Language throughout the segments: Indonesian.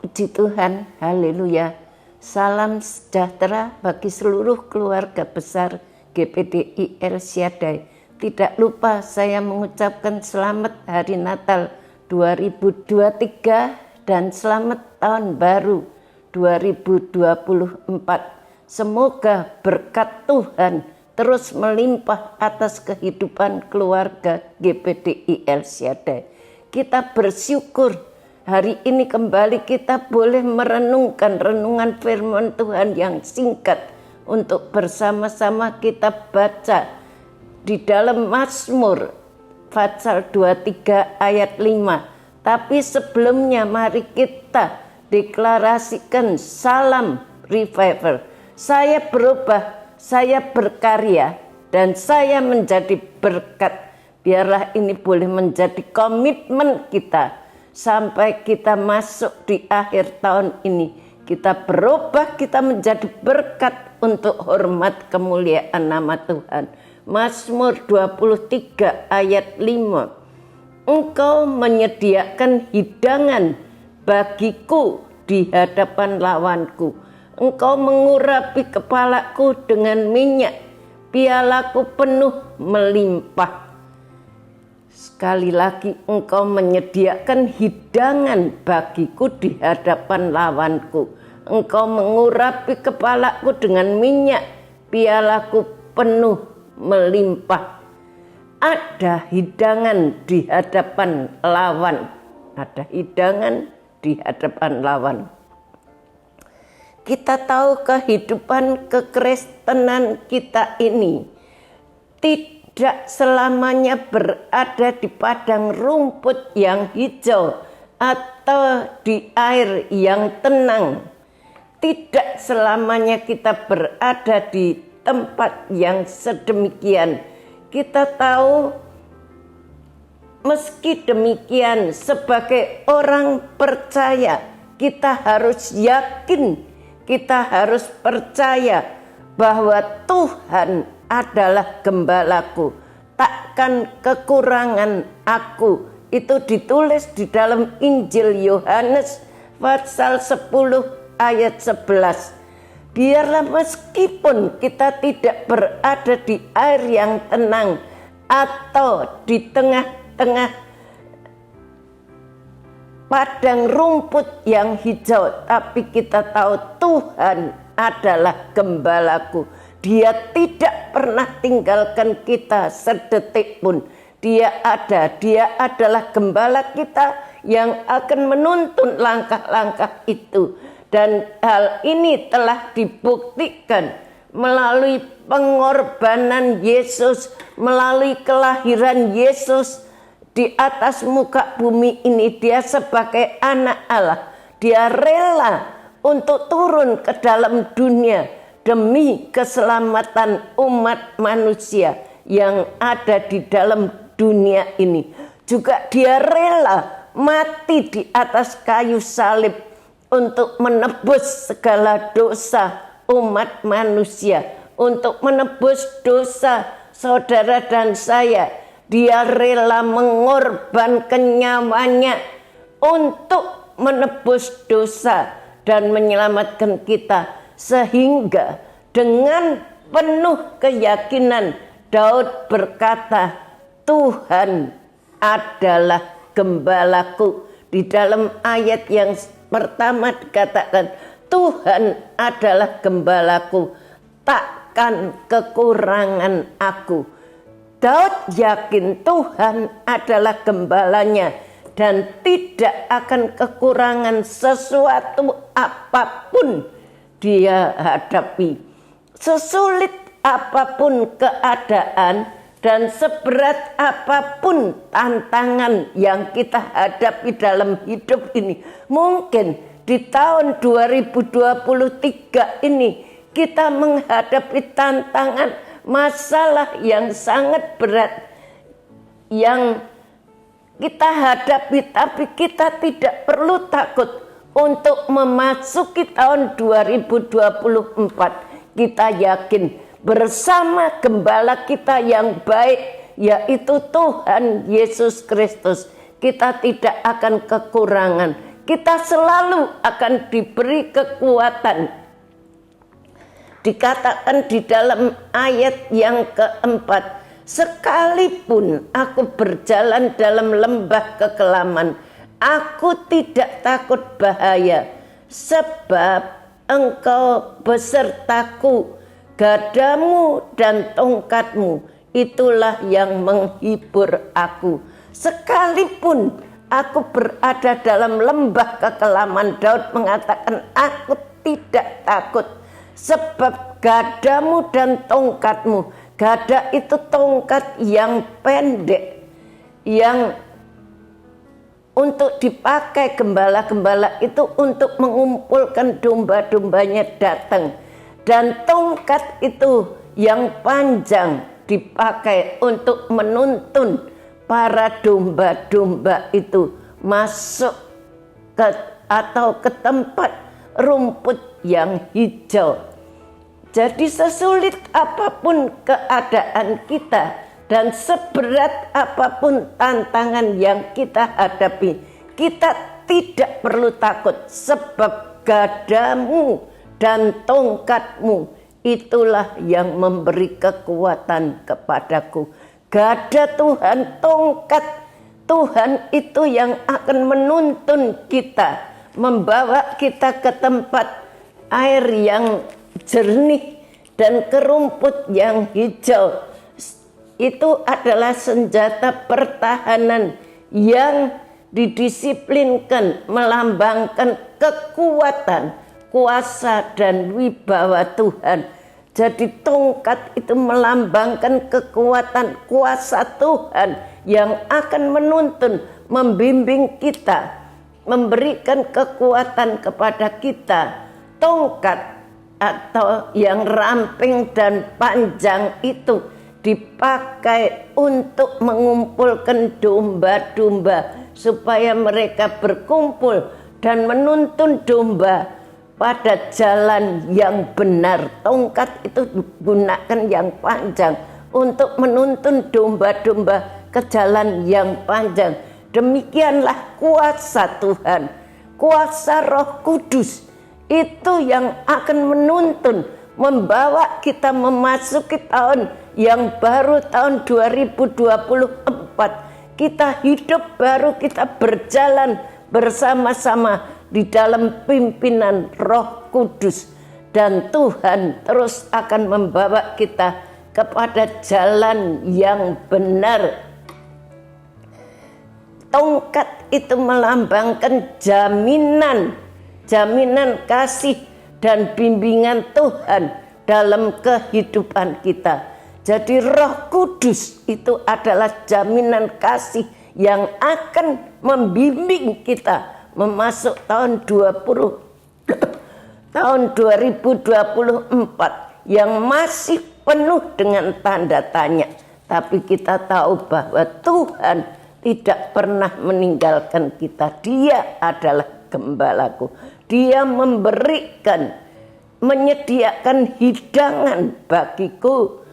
Puji Tuhan, haleluya. Salam sejahtera bagi seluruh keluarga besar GPDI El Shaddai. Tidak lupa saya mengucapkan selamat Hari Natal 2023 dan selamat Tahun Baru 2024. Semoga berkat Tuhan terus melimpah atas kehidupan keluarga GPDI El Shaddai. Kita bersyukur hari ini kembali kita boleh merenungkan renungan firman Tuhan yang singkat untuk bersama-sama kita baca di dalam Mazmur pasal 23 ayat 5. Tapi sebelumnya mari kita deklarasikan salam revival. Saya berubah, saya berkarya, dan saya menjadi berkat. Biarlah ini boleh menjadi komitmen kita sampai kita masuk di akhir tahun ini. Kita berubah, kita menjadi berkat untuk hormat kemuliaan nama Tuhan. Mazmur 23 ayat 5. Engkau menyediakan hidangan bagiku di hadapan lawanku. Engkau mengurapi kepalaku dengan minyak, pialaku penuh melimpah. Sekali lagi, engkau menyediakan hidangan bagiku di hadapan lawanku. Engkau mengurapi kepalaku dengan minyak, pialaku penuh melimpah. Ada hidangan di hadapan lawan. Ada hidangan di hadapan lawan. Kita tahu kehidupan kekristenan kita ini tidak selamanya berada di padang rumput yang hijau atau di air yang tenang. Tidak selamanya kita berada di tempat yang sedemikian. Kita tahu meski demikian sebagai orang percaya kita harus yakin, kita harus percaya bahwa Tuhan adalah gembalaku, takkan kekurangan aku. Itu ditulis di dalam Injil Yohanes pasal 10 ayat 11. Biarlah meskipun kita tidak berada di air yang tenang atau di tengah-tengah padang rumput yang hijau, tapi kita tahu Tuhan adalah gembalaku. Dia tidak pernah tinggalkan kita sedetik pun. Dia adalah gembala kita yang akan menuntun langkah-langkah itu. Dan hal ini telah dibuktikan melalui pengorbanan Yesus, melalui kelahiran Yesus di atas muka bumi ini. Dia sebagai anak Allah, dia rela untuk turun ke dalam dunia demi keselamatan umat manusia yang ada di dalam dunia ini. Juga dia rela mati di atas kayu salib untuk menebus segala dosa umat manusia, untuk menebus dosa saudara dan saya. Dia rela mengorbankan nyawanya untuk menebus dosa dan menyelamatkan kita. Sehingga dengan penuh keyakinan Daud berkata, Tuhan adalah gembalaku. Di dalam ayat yang pertama dikatakan, Tuhan adalah gembalaku, takkan kekurangan aku. Daud yakin Tuhan adalah gembalanya dan tidak akan kekurangan sesuatu apapun dia hadapi. Sesulit apapun keadaan dan seberat apapun tantangan yang kita hadapi dalam hidup ini. Mungkin di tahun 2023 ini kita menghadapi tantangan, masalah yang sangat berat yang kita hadapi, tapi kita tidak perlu takut untuk memasuki tahun 2024. Kita yakin bersama gembala kita yang baik, yaitu Tuhan Yesus Kristus, kita tidak akan kekurangan. kita selalu akan diberi kekuatan. Dikatakan di dalam ayat yang keempat, sekalipun aku berjalan dalam lembah kekelaman, aku tidak takut bahaya, sebab engkau besertaku, gadamu dan tongkatmu, itulah yang menghibur aku. Sekalipun aku berada dalam lembah kekelaman, Daud mengatakan, aku tidak takut, sebab gadamu dan tongkatmu. Gada itu tongkat yang pendek, yang untuk dipakai gembala-gembala itu untuk mengumpulkan domba-dombanya datang. Dan tongkat itu yang panjang dipakai untuk menuntun para domba-domba itu masuk ke tempat rumput yang hijau. Jadi sesulit apapun keadaan kita dan seberat apapun tantangan yang kita hadapi, kita tidak perlu takut, sebab gadamu dan tongkatmu itulah yang memberi kekuatan kepadaku. Gada Tuhan, tongkat Tuhan itu yang akan menuntun kita, membawa kita ke tempat air yang jernih dan ke rumput yang hijau. Itu adalah senjata pertahanan yang didisiplinkan, melambangkan kekuatan, kuasa dan wibawa Tuhan. Jadi tongkat itu melambangkan kekuatan, kuasa Tuhan yang akan menuntun, membimbing kita, memberikan kekuatan kepada kita. Tongkat atau yang ramping dan panjang itu dipakai untuk mengumpulkan domba-domba supaya mereka berkumpul dan menuntun domba pada jalan yang benar. Tongkat itu digunakan yang panjang untuk menuntun domba-domba ke jalan yang panjang. Demikianlah kuasa Tuhan, kuasa Roh Kudus itu yang akan menuntun, membawa kita memasuki tahun yang baru, tahun 2024. Kita hidup baru, kita berjalan bersama-sama di dalam pimpinan Roh Kudus. Dan Tuhan terus akan membawa kita kepada jalan yang benar. Tongkat itu melambangkan jaminan kasih dan bimbingan Tuhan dalam kehidupan kita. Jadi Roh Kudus itu adalah jaminan kasih yang akan membimbing kita memasuk tahun 2024 yang masih penuh dengan tanda tanya. Tapi kita tahu bahwa Tuhan tidak pernah meninggalkan kita. Dia adalah gembalaku. Dia menyediakan hidangan bagiku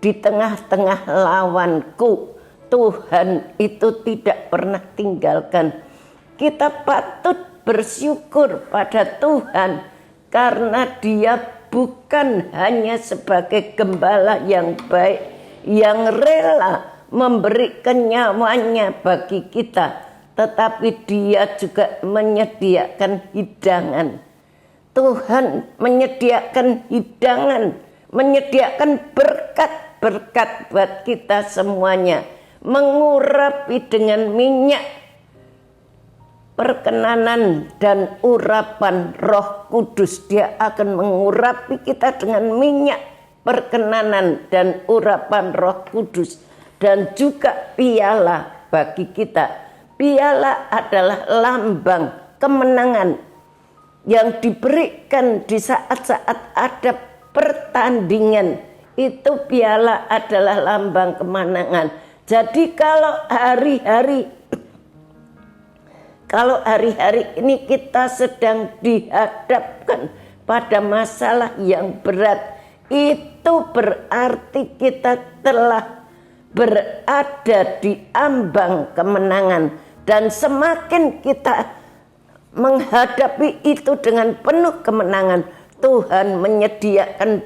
di tengah-tengah lawanku. Tuhan itu tidak pernah tinggalkan. Kita patut bersyukur pada Tuhan karena Dia bukan hanya sebagai gembala yang baik, yang rela memberikan nyawanya bagi kita, tetapi Dia juga menyediakan hidangan. Tuhan menyediakan hidangan, menyediakan berkat-berkat buat kita semuanya, mengurapi dengan minyak perkenanan dan urapan Roh Kudus. Dia akan mengurapi kita dengan minyak perkenanan dan urapan Roh Kudus, dan juga piala bagi kita. Piala adalah lambang kemenangan yang diberikan di saat-saat ada pertandingan. Itu piala adalah lambang kemenangan. Jadi kalau hari-hari ini kita sedang dihadapkan pada masalah yang berat, itu berarti kita telah berada di ambang kemenangan. Dan semakin kita menghadapi itu dengan penuh kemenangan. Tuhan menyediakan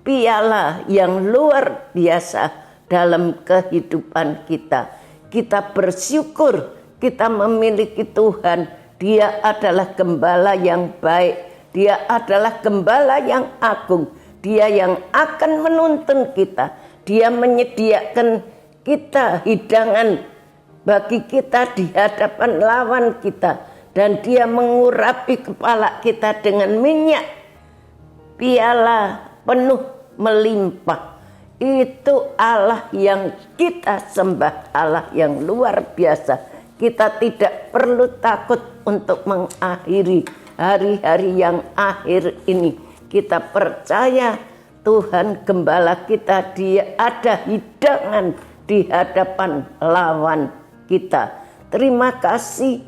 piala yang luar biasa dalam kehidupan kita. Kita bersyukur kita memiliki Tuhan. Dia adalah gembala yang baik. Dia adalah gembala yang agung. Dia yang akan menuntun kita. Dia menyediakan kita hidangan bagi kita di hadapan lawan kita. Dan dia mengurapi kepala kita dengan minyak. Piala penuh melimpah. Itu Allah yang kita sembah. Allah yang luar biasa. Kita tidak perlu takut untuk mengakhiri hari-hari yang akhir ini. Kita percaya Tuhan gembala kita, dia ada hidangan di hadapan lawan kita. Terima kasih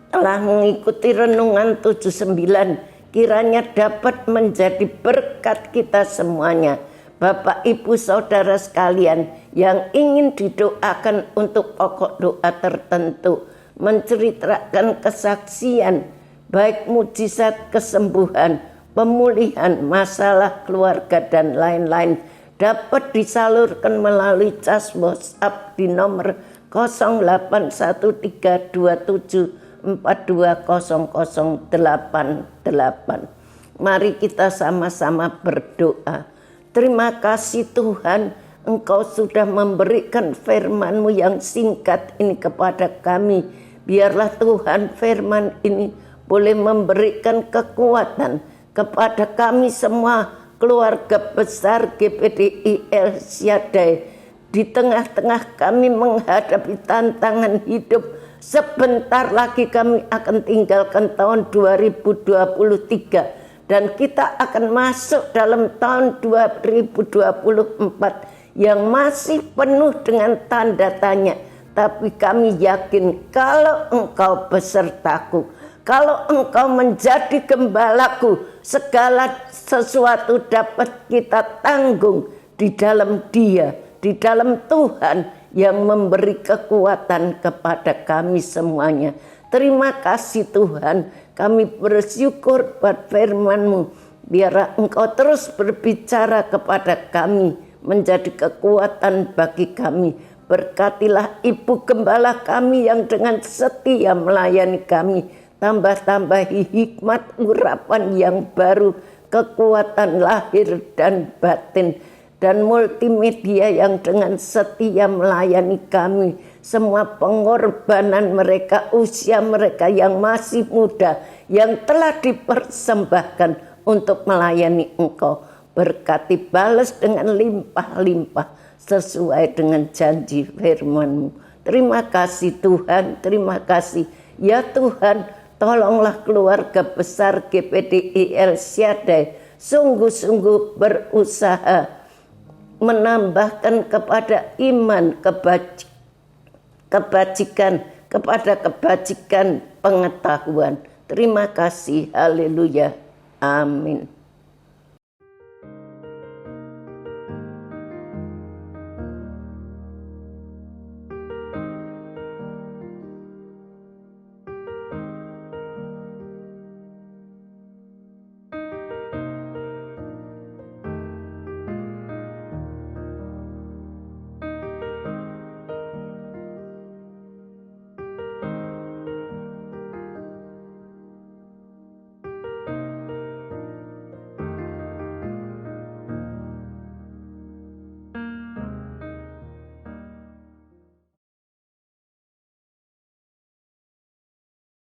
telah mengikuti renungan 79. Kiranya dapat menjadi berkat kita semuanya. Bapak, Ibu, Saudara sekalian yang ingin didoakan untuk pokok doa tertentu, menceritakan kesaksian, baik mujizat kesembuhan, pemulihan, masalah keluarga, dan lain-lain, dapat disalurkan melalui cas WhatsApp di nomor 081327420088. Mari kita sama-sama berdoa. Terima kasih Tuhan, Engkau sudah memberikan firman-Mu yang singkat ini kepada kami. Biarlah Tuhan firman ini boleh memberikan kekuatan kepada kami semua, keluarga besar GPDI El Shaddai. Di tengah-tengah kami menghadapi tantangan hidup, sebentar lagi kami akan tinggalkan tahun 2023. Dan kita akan masuk dalam tahun 2024 yang masih penuh dengan tanda tanya. Tapi kami yakin kalau Engkau besertaku, kalau Engkau menjadi gembalaku, segala sesuatu dapat kita tanggung di dalam Dia, di dalam Tuhan yang memberi kekuatan kepada kami semuanya. Terima kasih Tuhan, kami bersyukur buat firman-Mu. Biar Engkau terus berbicara kepada kami, menjadi kekuatan bagi kami. Berkatilah Ibu Gembala kami yang dengan setia melayani kami. Tambah-tambahi hikmat urapan yang baru, kekuatan lahir dan batin, dan multimedia yang dengan setia melayani kami. Semua pengorbanan mereka, usia mereka yang masih muda, yang telah dipersembahkan untuk melayani Engkau. Berkati, balas dengan limpah-limpah sesuai dengan janji firman-Mu. Terima kasih Tuhan, terima kasih. Ya Tuhan, tolonglah keluarga besar GPDI El Shaddai sungguh-sungguh berusaha menambahkan kepada iman kebajikan, kepada kebajikan pengetahuan. Terima kasih, haleluya, amin.